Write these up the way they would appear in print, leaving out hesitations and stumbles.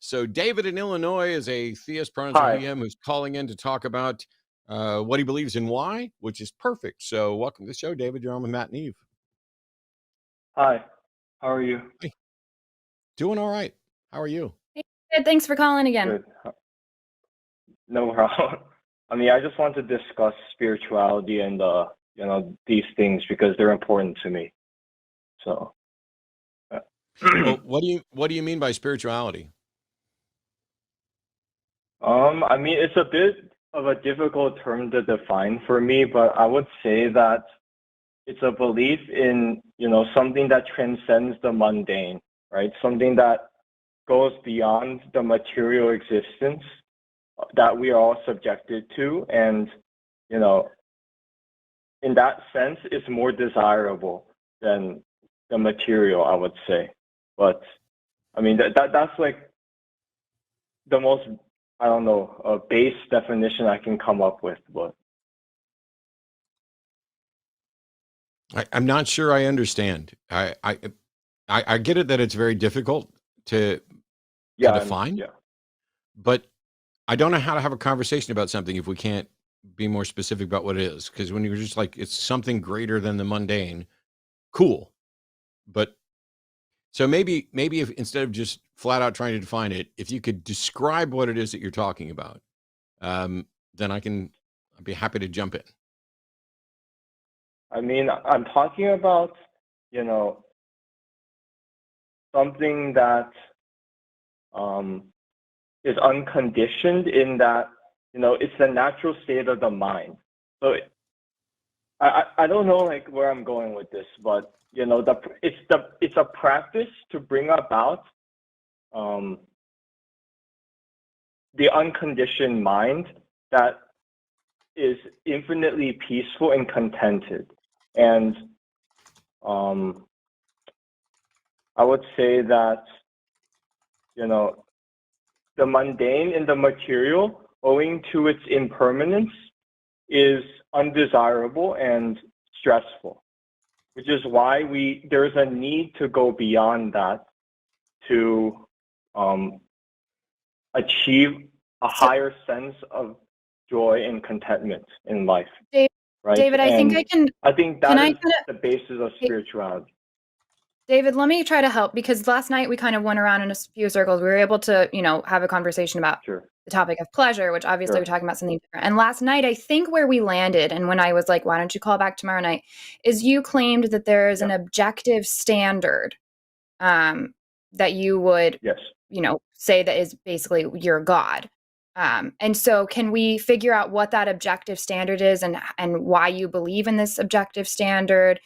So David in Illinois is a theist, pronouns are Hi. he, him, who's calling in to talk about what he believes in why, which is perfect. So welcome to the show, David. You're on with Matt and Eve. Hi. How are you? Hey, doing all right. How are you? Hey, good. Thanks for calling again. Good. No problem. I mean, I just want to discuss spirituality and these things because they're important to me. So. Well, what do you mean by spirituality? I mean, it's a bit of a difficult term to define for me, but I would say that it's a belief in, something that transcends the mundane, right? Something that goes beyond the material existence that we are all subjected to. And, in that sense, it's more desirable than the material, I would say. But, I mean, that's like the most, I don't know, base definition I can come up with. But I'm not sure I understand. I get it that it's very difficult to define, but I don't know how to have a conversation about something if we can't be more specific about what it is. Because when you're just like, it's something greater than the mundane, cool. But so maybe if instead of just flat out trying to define it, if you could describe what it is that you're talking about, then I'd be happy to jump in. I mean, I'm talking about, something that is unconditioned in that, it's the natural state of the mind. So I don't know like where I'm going with this, but it's a practice to bring about the unconditioned mind that is infinitely peaceful and contented. And I would say that, the mundane and the material, owing to its impermanence, is undesirable and stressful, which is why there's a need to go beyond that to achieve a higher sense of joy and contentment in life. Right? David, I think I think that is the basis of spirituality. David, let me try to help, because last night we kind of went around in a few circles. We were able to, have a conversation about the topic of pleasure, which obviously we're talking about something different. And last night, I think where we landed, and when I was like, why don't you call back tomorrow night, is you claimed that there is an objective standard that you would, say that is basically your God. And so can we figure out what that objective standard is and why you believe in this objective standard?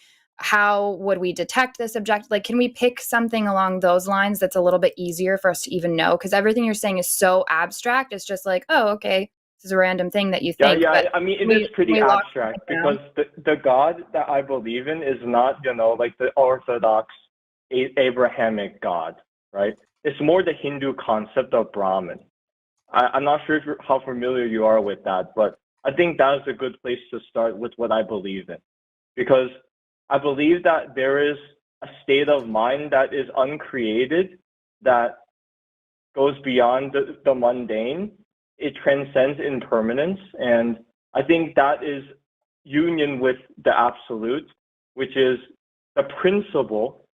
How would we detect this objective? Like, can we pick something along those lines that's a little bit easier for us to even know? Because everything you're saying is so abstract. It's just like, oh, okay, this is a random thing that you think. Yeah, I mean, it is pretty abstract because the God that I believe in is not, like the Orthodox Abrahamic God, right? It's more the Hindu concept of Brahman. I'm not sure how familiar you are with that, but I think that is a good place to start with what I believe in. Because I believe that there is a state of mind that is uncreated, that goes beyond the mundane. It transcends impermanence. And I think that is union with the absolute, which is the principle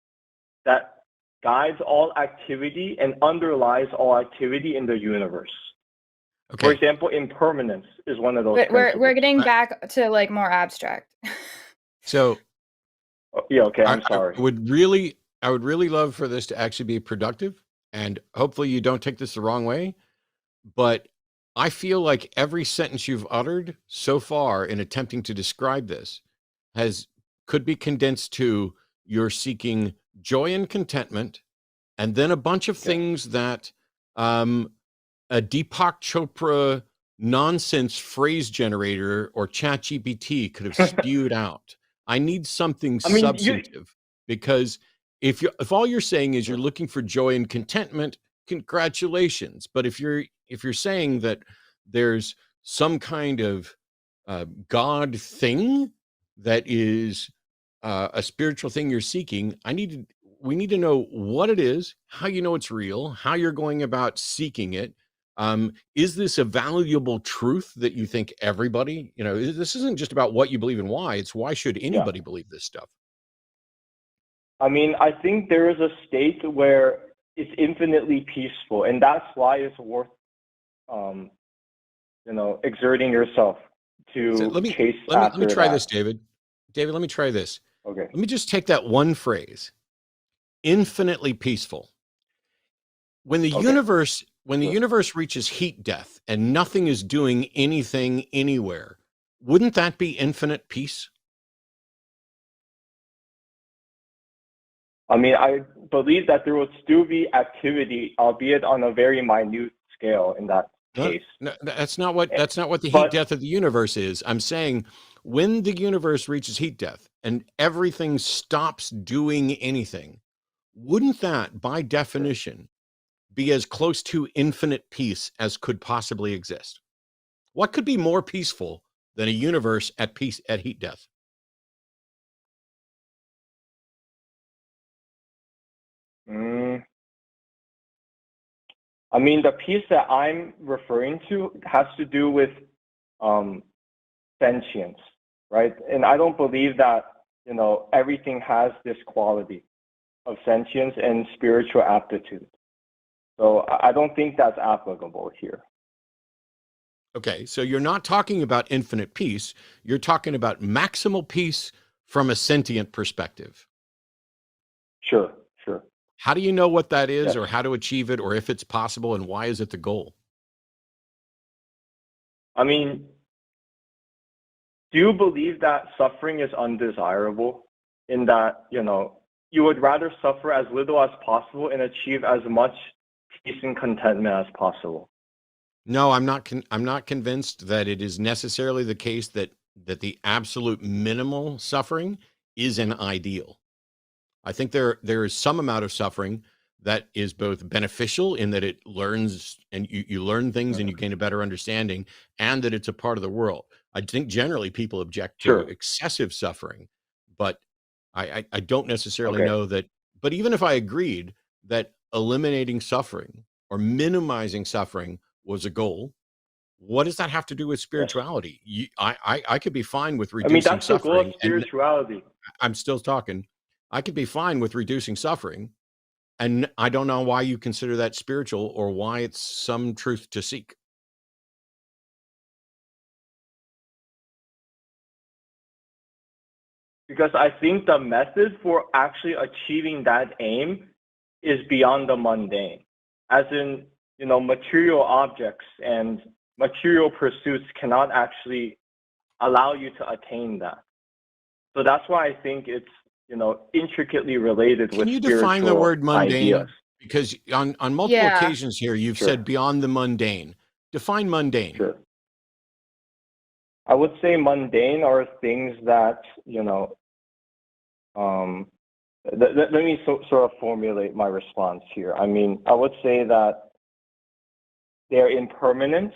that guides all activity and underlies all activity in the universe. Okay. For example, impermanence is one of those. We're getting back to like more abstract. So yeah, okay, I'm sorry. I would really love for this to actually be productive, and hopefully you don't take this the wrong way, but I feel like every sentence you've uttered so far in attempting to describe this could be condensed to you're seeking joy and contentment, and then a bunch of things that a Deepak Chopra nonsense phrase generator or ChatGPT could have spewed out. I need something substantive, because if all you're saying is you're looking for joy and contentment, congratulations. But if you're saying that there's some kind of God thing that is a spiritual thing you're seeking, we need to know what it is, how you know it's real, how you're going about seeking it. Is this a valuable truth that you think everybody, this isn't just about what you believe and why, it's why should anybody believe this stuff? I mean, I think there is a state where it's infinitely peaceful, and that's why it's worth, exerting yourself to So let me chase let me let me after try that. this, David. David, let me try this. Okay. Let me just take that one phrase, infinitely peaceful. When the universe reaches heat death and nothing is doing anything anywhere, wouldn't that be infinite peace? I mean, I believe that there will still be activity, albeit on a very minute scale in that case. No, that's not what the heat death of the universe is. I'm saying when the universe reaches heat death and everything stops doing anything, wouldn't that, by definition, be as close to infinite peace as could possibly exist? What could be more peaceful than a universe at peace at heat death? I mean, the piece that I'm referring to has to do with sentience, right? And I don't believe that, everything has this quality of sentience and spiritual aptitude. So I don't think that's applicable here. Okay, so you're not talking about infinite peace. You're talking about maximal peace from a sentient perspective. Sure. How do you know what that is, Yes. or how to achieve it, or if it's possible, and why is it the goal? I mean, do you believe that suffering is undesirable in that, you would rather suffer as little as possible and achieve as much peace and contentment as possible? No, I'm not convinced that it is necessarily the case that the absolute minimal suffering is an ideal. I think there is some amount of suffering that is both beneficial in that it learns and you learn things and you gain a better understanding, and that it's a part of the world. I think generally people object to excessive suffering, but I don't necessarily know that. But even if I agreed that eliminating suffering or minimizing suffering was a goal, what does that have to do with spirituality? I could be fine with reducing that's the goal of suffering. spirituality. I'm still talking. I could be fine with reducing suffering, and I don't know why you consider that spiritual or why it's some truth to seek. Because I think the method for actually achieving that aim is beyond the mundane. As in, material objects and material pursuits cannot actually allow you to attain that. So that's why I think it's, intricately related with spiritual ideas. Can you define the word mundane? Because on multiple occasions here, you've said beyond the mundane. Define mundane. Sure. I would say mundane are things that, let me sort of formulate my response here. I mean, I would say that they're impermanent,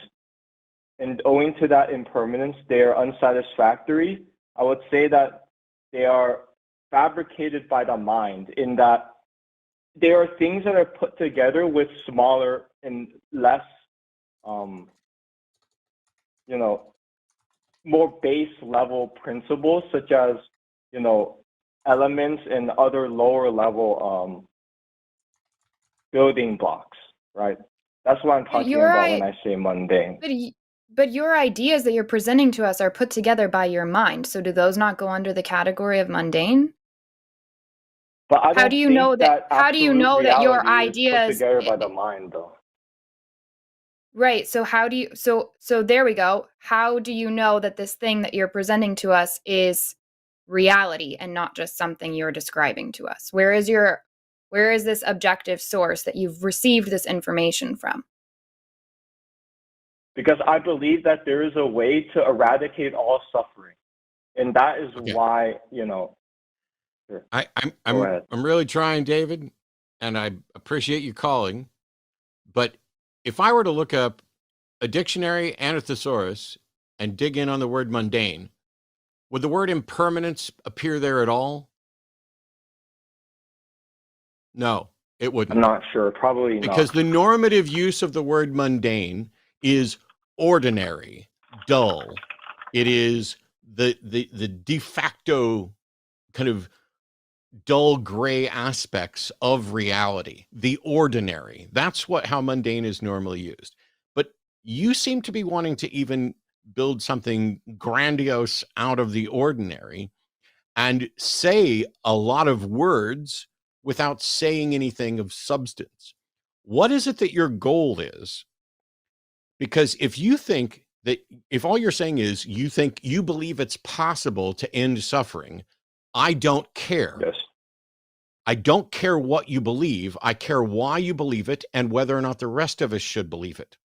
and owing to that impermanence, they're unsatisfactory. I would say that they are fabricated by the mind, in that there are things that are put together with smaller and less, more base level principles, such as, elements and other lower level building blocks, right? That's what I'm talking about when I say mundane. But your ideas that you're presenting to us are put together by your mind. So do those not go under the category of mundane? But I don't how do you know that your ideas put together by the mind, though? Right. So how do you so there we go. How do you know that this thing that you're presenting to us is reality and not just something you're describing to us? Where is this objective source that you've received this information from? Because I believe that there is a way to eradicate all suffering. And that is why, Sure. I'm really trying, David, and I appreciate you calling. But if I were to look up a dictionary and a thesaurus and dig in on the word mundane, would the word impermanence appear there at all? No, it wouldn't. I'm not sure. Probably not. Because the normative use of the word mundane is ordinary, dull. It is the de facto kind of dull gray aspects of reality, the ordinary. That's how mundane is normally used. But you seem to be wanting to even build something grandiose out of the ordinary and say a lot of words without saying anything of substance. What is it that your goal is? Because if all you're saying is you believe it's possible to end suffering, I don't care. Yes. I don't care what you believe. I care why you believe it and whether or not the rest of us should believe it.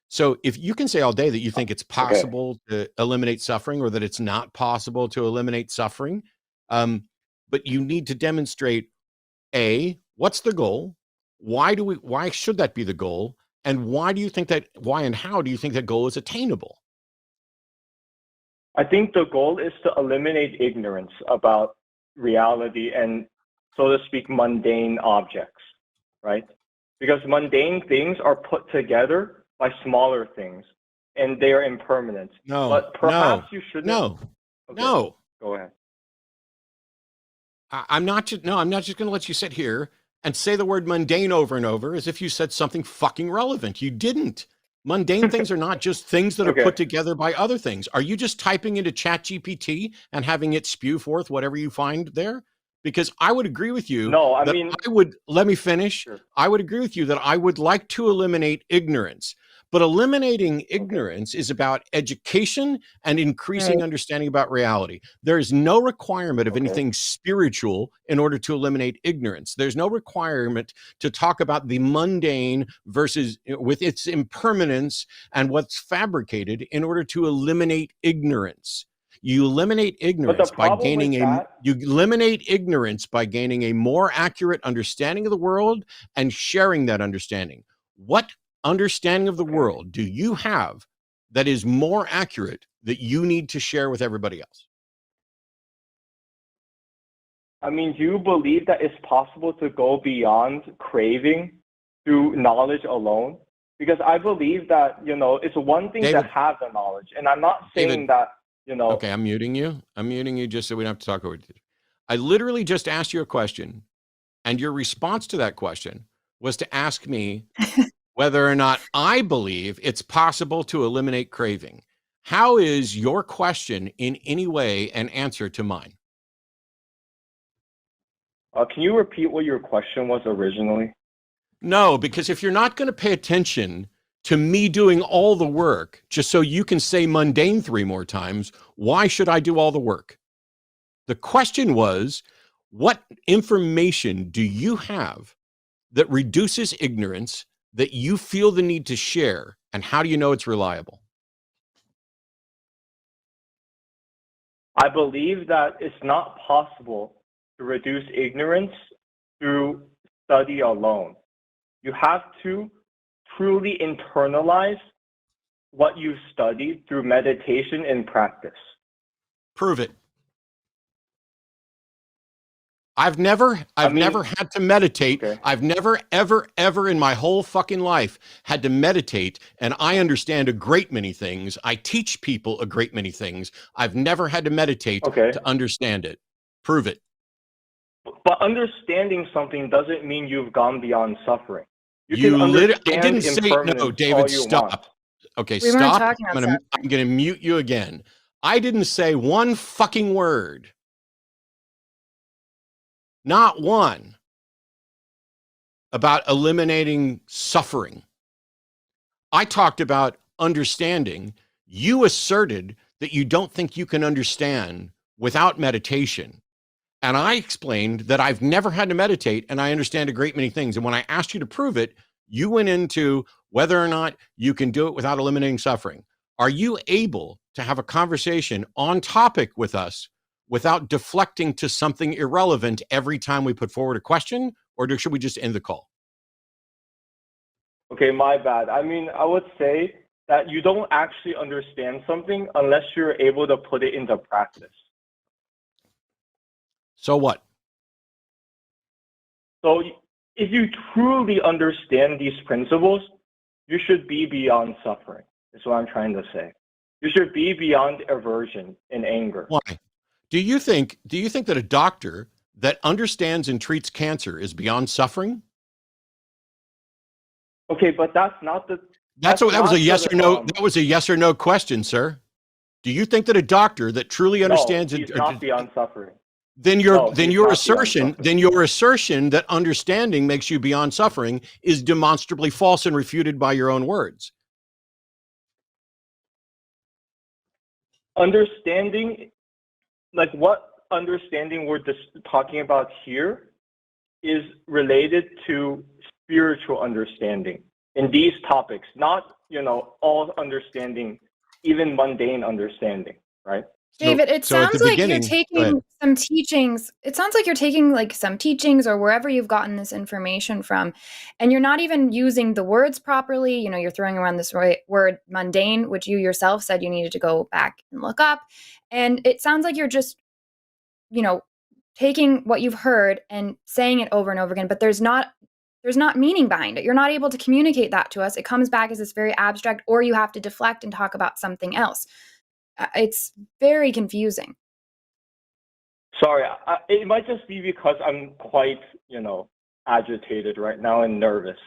So if you can say all day that you think it's possible to eliminate suffering or that it's not possible to eliminate suffering, but you need to demonstrate, A, what's the goal? Why should that be the goal? And why and how do you think that goal is attainable? I think the goal is to eliminate ignorance about reality and, so to speak, mundane objects, right? Because mundane things are put together by smaller things and they are impermanent. No, but perhaps you shouldn't. No. Go ahead. I'm not just going to let you sit here and say the word mundane over and over as if you said something fucking relevant. You didn't. Mundane things are not just things that are put together by other things. Are you just typing into ChatGPT and having it spew forth whatever you find there? Because I would agree with you. No, let me finish. Sure. I would agree with you that I would like to eliminate ignorance. But eliminating ignorance is about education and increasing understanding about reality. There is no requirement of anything spiritual in order to eliminate ignorance. There's no requirement to talk about the mundane versus with its impermanence and what's fabricated in order to eliminate ignorance. You eliminate ignorance by gaining a more accurate understanding of the world and sharing that understanding. What understanding of the world do you have that is more accurate that you need to share with everybody else? I mean, do you believe that it's possible to go beyond craving through knowledge alone? Because I believe that, it's one thing to have the knowledge. And I'm not saying that, Okay, I'm muting you. Just so we don't have to talk over it. I literally just asked you a question, and your response to that question was to ask me whether or not I believe it's possible to eliminate craving. How is your question in any way an answer to mine? Can you repeat what your question was originally? No, because if you're not going to pay attention to me doing all the work just so you can say mundane 3 more times, why should I do all the work? The question was, what information do you have that reduces ignorance that you feel the need to share, and how do you know it's reliable? I believe that it's not possible to reduce ignorance through study alone. You have to truly internalize what you've studied through meditation and practice. Prove it. I've never had to meditate. I've never, ever in my whole fucking life had to meditate, and I understand a great many things. I teach people a great many things. I've never had to meditate to understand it. Prove it. But understanding something doesn't mean you've gone beyond suffering. I didn't say no, David. Stop. Okay, stop. I'm gonna mute you again. I didn't say one fucking word. Not one about eliminating suffering. I talked about understanding. You asserted that you don't think you can understand without meditation. And I explained that I've never had to meditate and I understand a great many things. And when I asked you to prove it, you went into whether or not you can do it without eliminating suffering. Are you able to have a conversation on topic with us without deflecting to something irrelevant every time we put forward a question, or should we just end the call? Okay, my bad. I mean, I would say that you don't actually understand something unless you're able to put it into practice. So what? So if you truly understand these principles, you should be beyond suffering, is what I'm trying to say. You should be beyond aversion and anger. Why? Do you think that a doctor that understands and treats cancer is beyond suffering? Okay, but that's not the. That was a yes or no. Um, That was a yes or no question, sir. Do you think that a doctor that truly understands no, he's not beyond suffering. then your assertion that understanding makes you beyond suffering is demonstrably false and refuted by your own words? Understanding, like what understanding we're just talking about here is related to spiritual understanding in these topics, not, all understanding, even mundane understanding, right? David, it sounds like you're taking some teachings. It sounds like you're taking like some teachings or wherever you've gotten this information from, and you're not even using the words properly. You're throwing around this word mundane, which you yourself said you needed to go back and look up. And it sounds like you're just, taking what you've heard and saying it over and over again, but there's not meaning behind it. You're not able to communicate that to us. It comes back as this very abstract, or you have to deflect and talk about something else. It's very confusing. Sorry, it might just be because I'm quite, agitated right now and nervous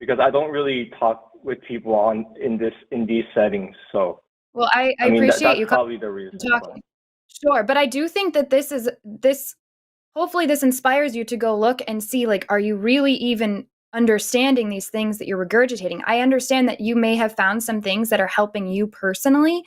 because I don't really talk with people in these settings. So, well, I appreciate that's you probably the reason. Talking. Sure, but I do think that this. Hopefully, this inspires you to go look and see, like, are you really even understanding these things that you're regurgitating? I understand that you may have found some things that are helping you personally,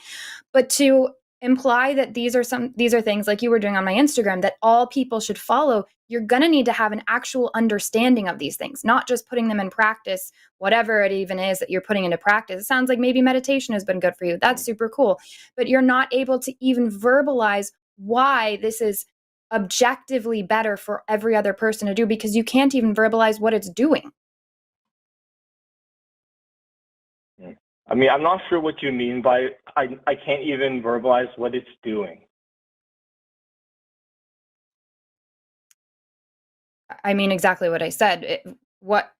but to imply that these are things like you were doing on my Instagram that all people should follow, you're going to need to have an actual understanding of these things, not just putting them in practice, whatever it even is that you're putting into practice. It sounds like maybe meditation has been good for you. That's super cool. But you're not able to even verbalize why this is objectively better for every other person to do because you can't even verbalize what it's doing. I'm not sure what you mean by I can't even verbalize what it's doing. I mean exactly what I said. What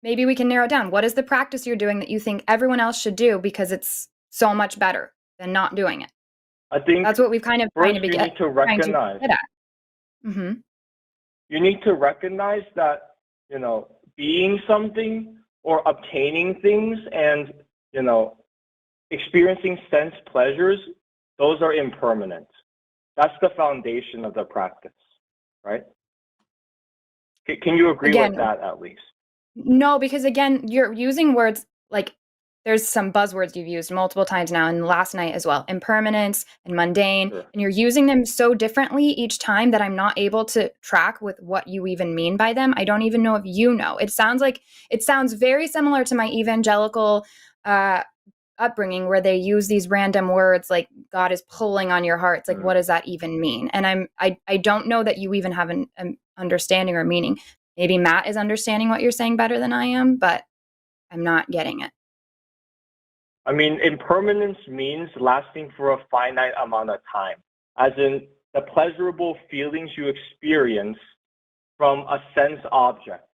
maybe we can narrow it down. What is the practice you're doing that you think everyone else should do because it's so much better than not doing it? I think that's what we've kind of trying to you need to recognize. Mm-hmm. You need to recognize that, being something or obtaining things and, experiencing sense pleasures, those are impermanent. That's the foundation of the practice, right? Can you agree with that at least? No, because again, you're using words like there's some buzzwords you've used multiple times now and last night as well, impermanence and mundane, sure. And you're using them so differently each time that I'm not able to track with what you even mean by them. I don't even know if you know. It sounds very similar to my evangelical upbringing where they use these random words like God is pulling on your heart. It's like, what does that even mean? And I don't know that you even have an understanding or meaning. Maybe Matt is understanding what you're saying better than I am, but I'm not getting it. Impermanence means lasting for a finite amount of time, as in the pleasurable feelings you experience from a sense object,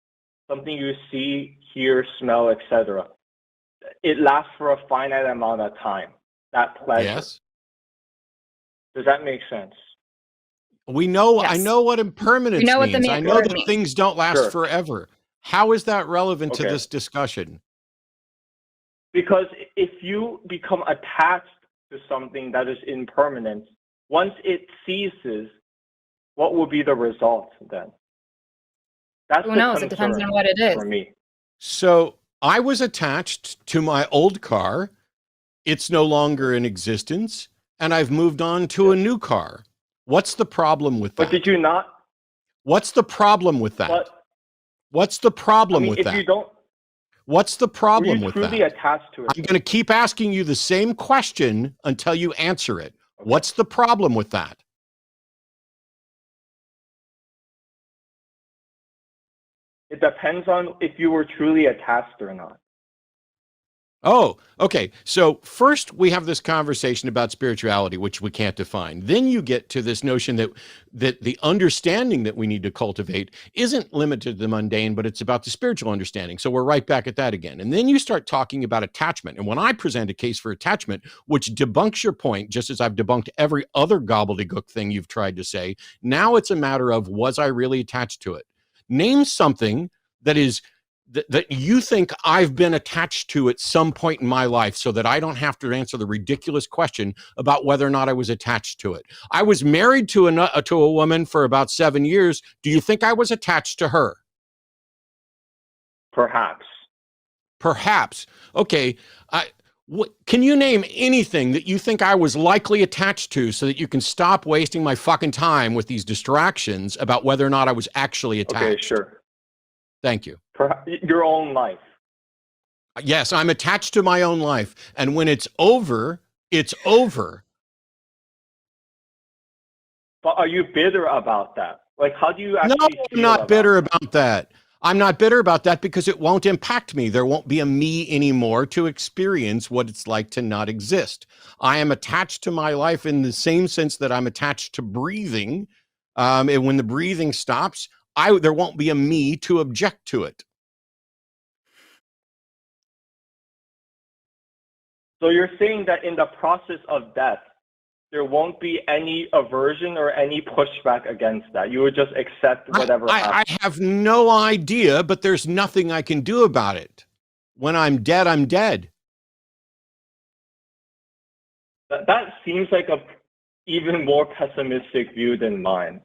something you see, hear, smell, etc. It lasts for a finite amount of time, that pleasure. Yes. Does that make sense? We know, yes. I know what impermanence means. I know that things don't last forever. How is that relevant to this discussion? Because if you become attached to something that is impermanent, once it ceases, what will be the result then? That's who knows? It depends on what it is. For me. So I was attached to my old car. It's no longer in existence, and I've moved on to a new car. What's the problem with that? But did you not? What's the problem with that? What's the problem with that? If you don't. What's the problem with that? Were you truly attached to it? I'm going to keep asking you the same question until you answer it. Okay. What's the problem with that? It depends on if you were truly attached or not. Oh, okay. So first we have this conversation about spirituality, which we can't define. Then you get to this notion that the understanding that we need to cultivate isn't limited to the mundane, but it's about the spiritual understanding. So we're right back at that again. And then you start talking about attachment. And when I present a case for attachment, which debunks your point, just as I've debunked every other gobbledygook thing you've tried to say, now it's a matter of, was I really attached to it? Name something that is that you think I've been attached to at some point in my life so that I don't have to answer the ridiculous question about whether or not I was attached to it. I was married to a woman for about 7 years. Do you think I was attached to her? Perhaps. Perhaps. Okay. Can you name anything that you think I was likely attached to so that you can stop wasting my fucking time with these distractions about whether or not I was actually attached? Okay, sure. Thank you. Your own life. Yes, I'm attached to my own life. And when it's over, it's over. But are you bitter about that? Like, how do you actually No, feel I'm not bitter that? about that. I'm not bitter about that because it won't impact me. There won't be a me anymore to experience what it's like to not exist. I am attached to my life in the same sense that I'm attached to breathing. And when the breathing stops, there won't be a me to object to it. So you're saying that in the process of death, there won't be any aversion or any pushback against that. You would just accept whatever happens. I have no idea, but there's nothing I can do about it. When I'm dead, I'm dead. That seems like a even more pessimistic view than mine.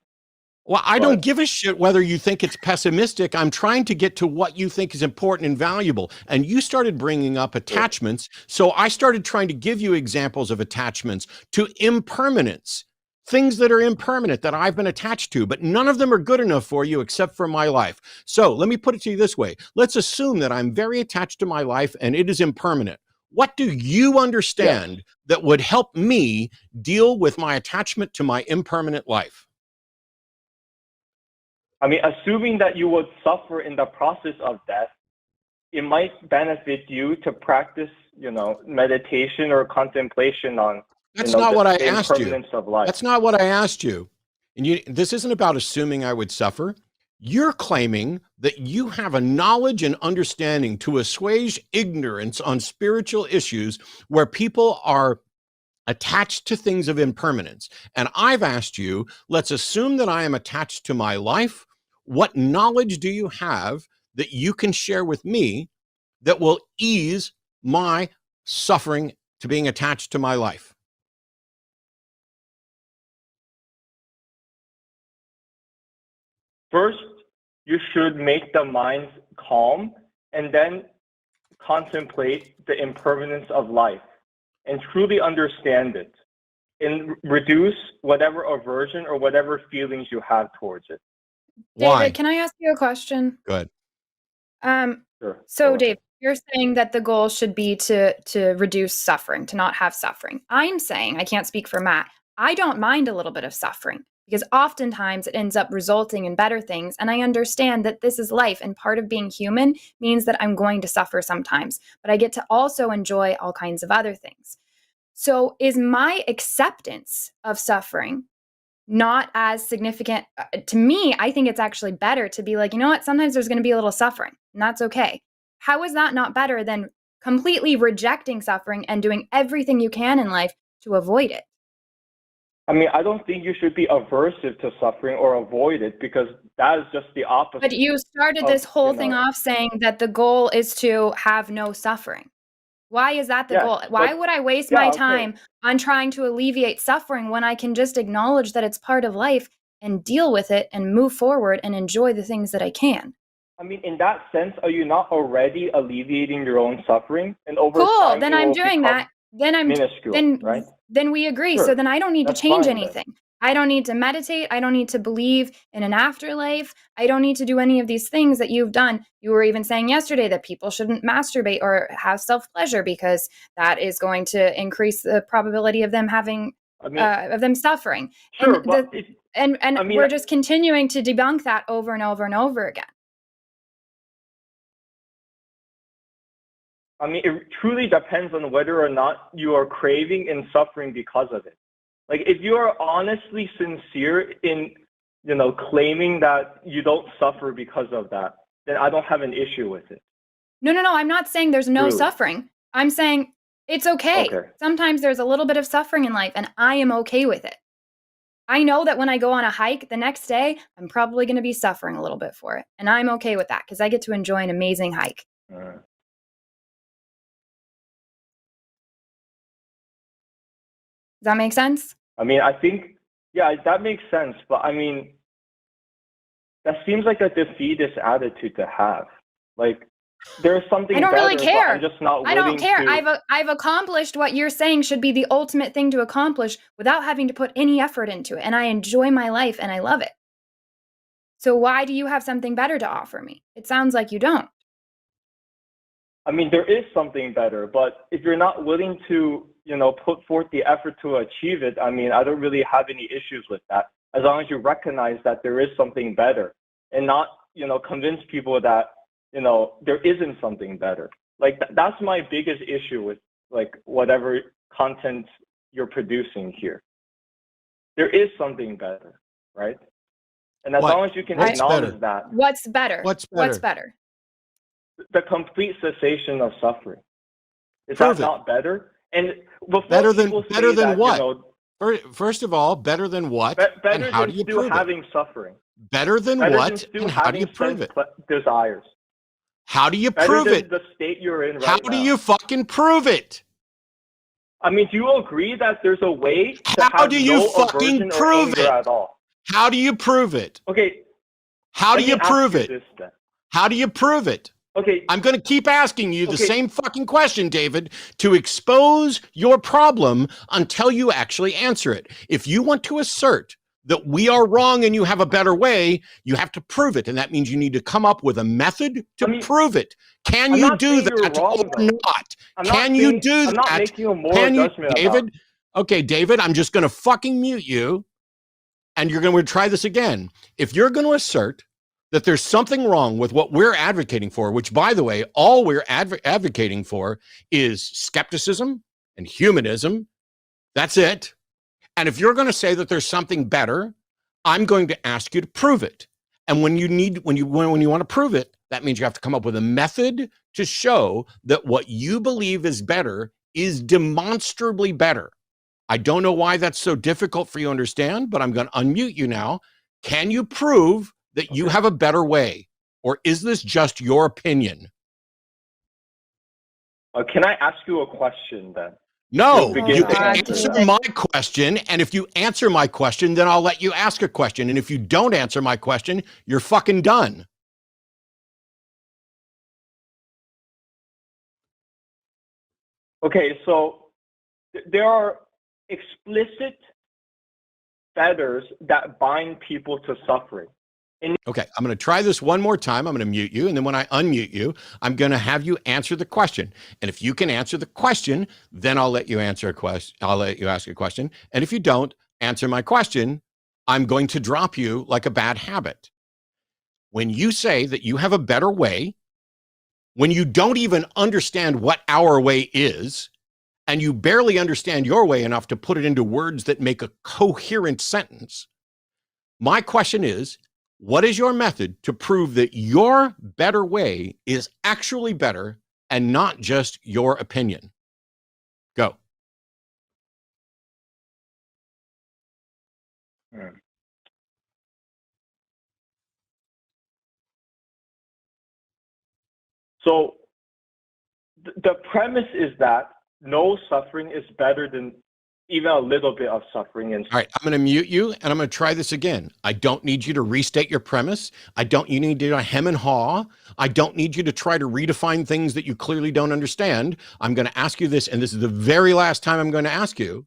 Well, I don't give a shit whether you think it's pessimistic. I'm trying to get to what you think is important and valuable. And you started bringing up attachments. So I started trying to give you examples of attachments to impermanence, things that are impermanent that I've been attached to, but none of them are good enough for you except for my life. So let me put it to you this way. Let's assume that I'm very attached to my life and it is impermanent. What do you understand that would help me deal with my attachment to my impermanent life? I mean, assuming that you would suffer in the process of death, it might benefit you to practice, meditation or contemplation on. That's not what I asked you. That's not what I asked you. And this isn't about assuming I would suffer. You're claiming that you have a knowledge and understanding to assuage ignorance on spiritual issues where people are attached to things of impermanence. And I've asked you, let's assume that I am attached to my life. What knowledge do you have that you can share with me that will ease my suffering to being attached to my life? First, you should make the mind calm and then contemplate the impermanence of life and truly understand it and reduce whatever aversion or whatever feelings you have towards it. David, can I ask you a question? Go ahead. Sure. So Dave, you're saying that the goal should be to reduce suffering, to not have suffering. I'm saying, I can't speak for Matt, I don't mind a little bit of suffering because oftentimes it ends up resulting in better things. And I understand that this is life and part of being human means that I'm going to suffer sometimes, but I get to also enjoy all kinds of other things. So is my acceptance of suffering not as significant? To me, I think it's actually better to be like, you know what, sometimes there's going to be a little suffering and that's okay. How is that not better than completely rejecting suffering and doing everything you can in life to avoid it? I mean, I don't think you should be aversive to suffering or avoid it because that is just the opposite. But you started this whole thing off saying that the goal is to have no suffering. Why is that the goal? Why would I waste my time on trying to alleviate suffering when I can just acknowledge that it's part of life and deal with it and move forward and enjoy the things that I can? I mean, in that sense, are you not already alleviating your own suffering? And over cool, time, then I'm doing that. Then I'm minuscule, right? Then we agree. Sure. So then I don't need to change fine, anything. I don't need to meditate. I don't need to believe in an afterlife. I don't need to do any of these things that you've done. You were even saying yesterday that people shouldn't masturbate or have self-pleasure because that is going to increase the probability of them having, of them suffering. Sure, and we're just continuing to debunk that over and over and over again. I mean, it truly depends on whether or not you are craving and suffering because of it. Like, if you are honestly sincere in, claiming that you don't suffer because of that, then I don't have an issue with it. No, I'm not saying there's no suffering. I'm saying it's okay. Sometimes there's a little bit of suffering in life, and I am okay with it. I know that when I go on a hike the next day, I'm probably going to be suffering a little bit for it. And I'm okay with that because I get to enjoy an amazing hike. Does that make sense? I mean, I think, yeah, that makes sense. But I mean, that seems like a defeatist attitude to have. Like, there's something I don't better, really care. I'm just not willing I don't care. to... I've accomplished what you're saying should be the ultimate thing to accomplish without having to put any effort into it. And I enjoy my life and I love it. So why do you have something better to offer me? It sounds like you don't. I mean, there is something better, but if you're not willing to, put forth the effort to achieve it, I mean, I don't really have any issues with that, as long as you recognize that there is something better and not, convince people that, there isn't something better. Like, that's my biggest issue with, like, whatever content you're producing here. There is something better, right? And as long as you can acknowledge that. What's better? What's better? The complete cessation of suffering. Is that not better? And better than what? First of all, better than what? Better and how than do you still prove having it? suffering. Better than what? And how do you prove it? Desires. How do you prove it? The state you're in right now. How do you fucking prove it? I mean, do you agree that there's a way to how have do you no fucking aversion prove or anger it? at all? How do you prove it? Okay. How do you prove it? How do you prove it? Okay. I'm going to keep asking you the same fucking question, David, to expose your problem until you actually answer it. If you want to assert that we are wrong and you have a better way, you have to prove it. And that means you need to come up with a method to prove it. Can you do that or not? Can you do that? I'm not making a moral judgment, David? Okay, David, I'm just going to fucking mute you. And you're going to try this again. If you're going to assert that there's something wrong with what we're advocating for, which, by the way, all we're advocating for is skepticism and humanism. That's it. And if you're going to say that there's something better, I'm going to ask you to prove it. And when you want to prove it, that means you have to come up with a method to show that what you believe is better is demonstrably better. I don't know why that's so difficult for you to understand, but I'm going to unmute you now. Can you prove that you have a better way? Or is this just your opinion? Can I ask you a question then? No, you can answer my question. And if you answer my question, then I'll let you ask a question. And if you don't answer my question, you're fucking done. Okay, so there are explicit fetters that bind people to suffering. Okay, I'm going to try this one more time. I'm going to mute you. And then when I unmute you, I'm going to have you answer the question. And if you can answer the question, then I'll let you answer a question. I'll let you ask a question. And if you don't answer my question, I'm going to drop you like a bad habit. When you say that you have a better way, when you don't even understand what our way is, and you barely understand your way enough to put it into words that make a coherent sentence, my question is, what is your method to prove that your better way is actually better and not just your opinion? Go. So the premise is that no suffering is better than even a little bit of suffering. All right, I'm going to mute you and I'm going to try this again. I don't need you to restate your premise. You need to hem and haw. I don't need you to try to redefine things that you clearly don't understand. I'm going to ask you this, and this is the very last time I'm going to ask you.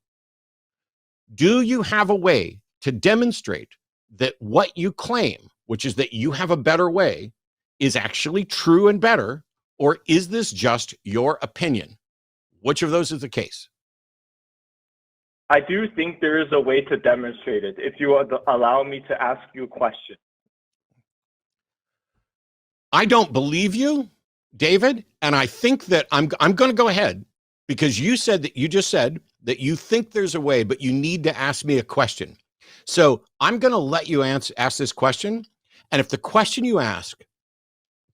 Do you have a way to demonstrate that what you claim, which is that you have a better way, is actually true and better, or is this just your opinion? Which of those is the case? I do think there is a way to demonstrate it, if you would allow me to ask you a question. I don't believe you, David, and I think that I'm going to go ahead because you just said that you think there's a way, but you need to ask me a question. So I'm going to let you ask this question. And if the question you ask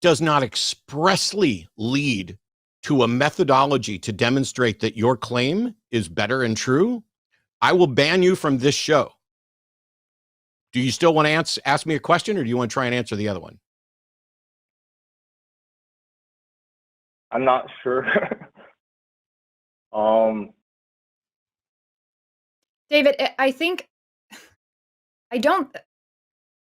does not expressly lead to a methodology to demonstrate that your claim is better and true, I will ban you from this show. Do you still want to ask me a question, or do you want to try and answer the other one? I'm not sure. David, I think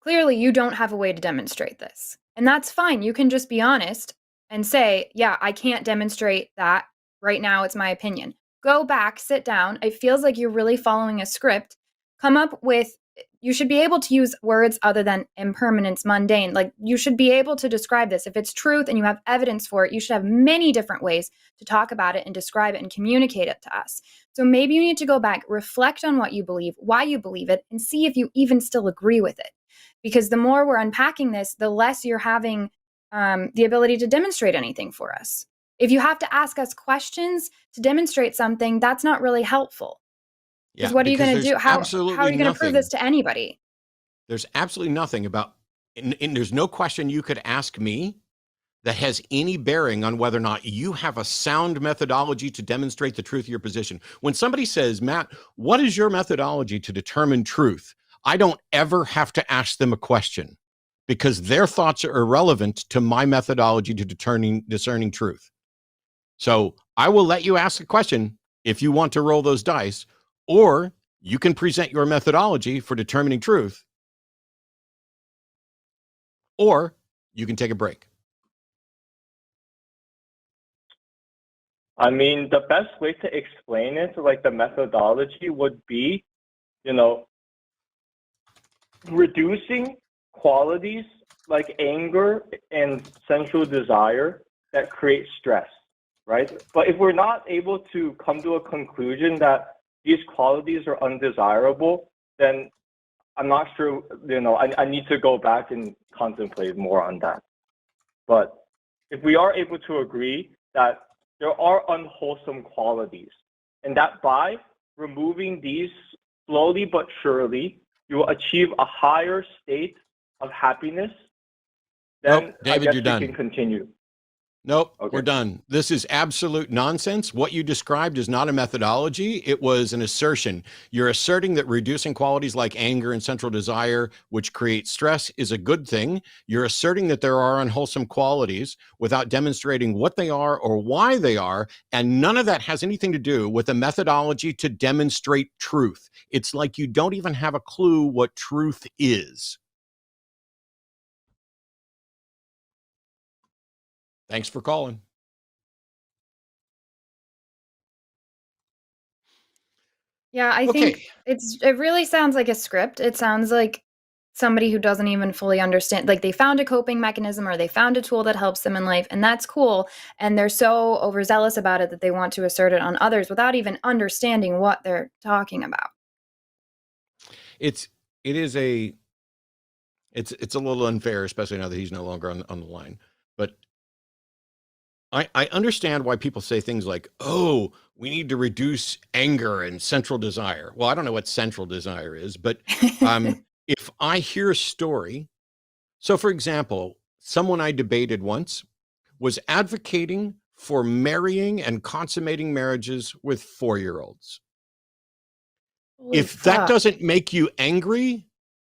clearly you don't have a way to demonstrate this. And that's fine. You can just be honest and say, yeah, I can't demonstrate that. Right now, it's my opinion. Go back, sit down. It feels like you're really following a script. Come up with, you should be able to use words other than impermanence, mundane. Like, you should be able to describe this. If it's truth and you have evidence for it, you should have many different ways to talk about it and describe it and communicate it to us. So maybe you need to go back, reflect on what you believe, why you believe it, and see if you even still agree with it. Because the more we're unpacking this, the less you're having the ability to demonstrate anything for us. If you have to ask us questions to demonstrate something, that's not really helpful. Because what are you going to do? How are you going to prove this to anybody? There's absolutely nothing about, and there's no question you could ask me that has any bearing on whether or not you have a sound methodology to demonstrate the truth of your position. When somebody says, Matt, what is your methodology to determine truth? I don't ever have to ask them a question because their thoughts are irrelevant to my methodology to discerning truth. So I will let you ask a question if you want to roll those dice, or you can present your methodology for determining truth, or you can take a break. I mean, the best way to explain it, like the methodology, would be, reducing qualities like anger and sensual desire that create stress, right? But if we're not able to come to a conclusion that these qualities are undesirable, then I'm not sure, I need to go back and contemplate more on that. But if we are able to agree that there are unwholesome qualities, and that by removing these slowly but surely, you will achieve a higher state of happiness, then nope, David, I guess you're done. Can continue. Nope, okay. We're done. This is absolute nonsense. What you described is not a methodology. It was an assertion. You're asserting that reducing qualities like anger and central desire, which create stress, is a good thing. You're asserting that there are unwholesome qualities without demonstrating what they are or why they are. And none of that has anything to do with a methodology to demonstrate truth. It's like you don't even have a clue what truth is. Thanks for calling. Yeah, I think it really sounds like a script. It sounds like somebody who doesn't even fully understand, like they found a coping mechanism or they found a tool that helps them in life, and that's cool. And they're so overzealous about it that they want to assert it on others without even understanding what they're talking about. It's a little unfair, especially now that he's no longer on the line. But I understand why people say things like, oh, we need to reduce anger and central desire. Well, I don't know what central desire is, but if I hear a story, so for example, someone I debated once was advocating for marrying and consummating marriages with 4-year-olds. If that doesn't make you angry,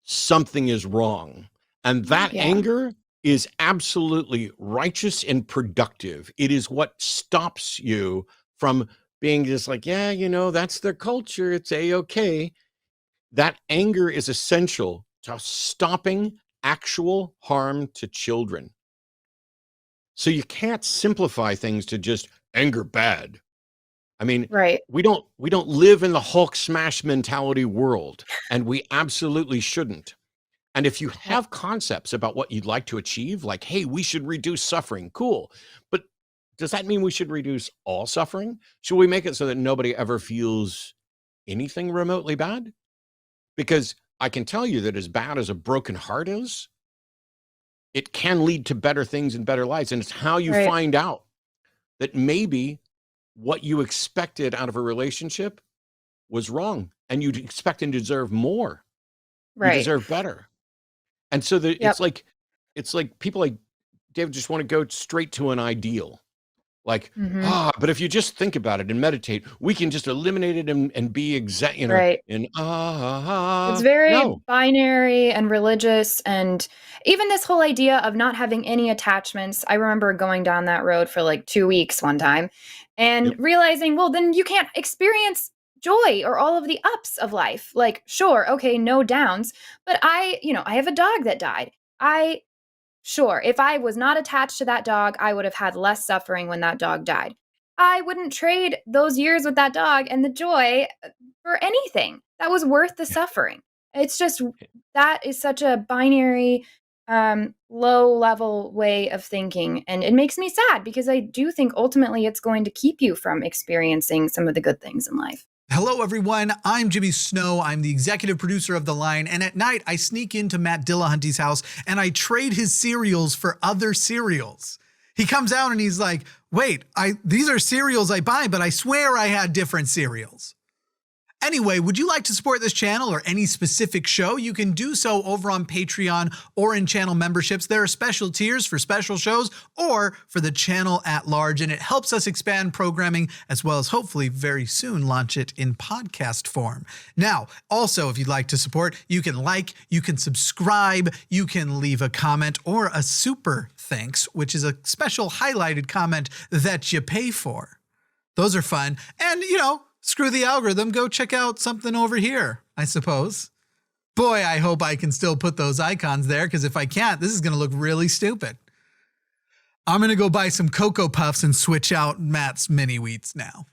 something is wrong. And that anger is absolutely righteous and productive. It is what stops you from being just like, yeah, that's their culture. It's A-okay. That anger is essential to stopping actual harm to children. So you can't simplify things to just anger bad. I mean, we don't live in the Hulk smash mentality world, and we absolutely shouldn't. And if you have concepts about what you'd like to achieve, like, hey, we should reduce suffering, cool. But does that mean we should reduce all suffering? Should we make it so that nobody ever feels anything remotely bad? Because I can tell you that as bad as a broken heart is, it can lead to better things and better lives. And it's how you find out that maybe what you expected out of a relationship was wrong, and you'd expect and deserve more. You deserve better. And so it's like people like David just want to go straight to an ideal. Like, but if you just think about it and meditate, we can just eliminate it and be exact, it's very binary and religious. And even this whole idea of not having any attachments. I remember going down that road for like 2 weeks one time and realizing, well, then you can't experience joy or all of the ups of life. Like, sure, okay, no downs, but I have a dog that died. Sure, if I was not attached to that dog, I would have had less suffering when that dog died. I wouldn't trade those years with that dog and the joy for anything. That was worth the suffering. It's just, that is such a binary, low-level way of thinking. And it makes me sad because I do think ultimately it's going to keep you from experiencing some of the good things in life. Hello, everyone. I'm Jimmy Snow. I'm the executive producer of The Line. And at night, I sneak into Matt Dillahunty's house and I trade his cereals for other cereals. He comes out and he's like, wait, these are cereals I buy, but I swear I had different cereals. Anyway, would you like to support this channel or any specific show? You can do so over on Patreon or in channel memberships. There are special tiers for special shows or for the channel at large, and it helps us expand programming as well as hopefully very soon launch it in podcast form. Now, also, if you'd like to support, you can like, you can subscribe, you can leave a comment or a super thanks, which is a special highlighted comment that you pay for. Those are fun. And, screw the algorithm, go check out something over here, I suppose. Boy, I hope I can still put those icons there, because if I can't, this is going to look really stupid. I'm going to go buy some Cocoa Puffs and switch out Matt's mini wheats now.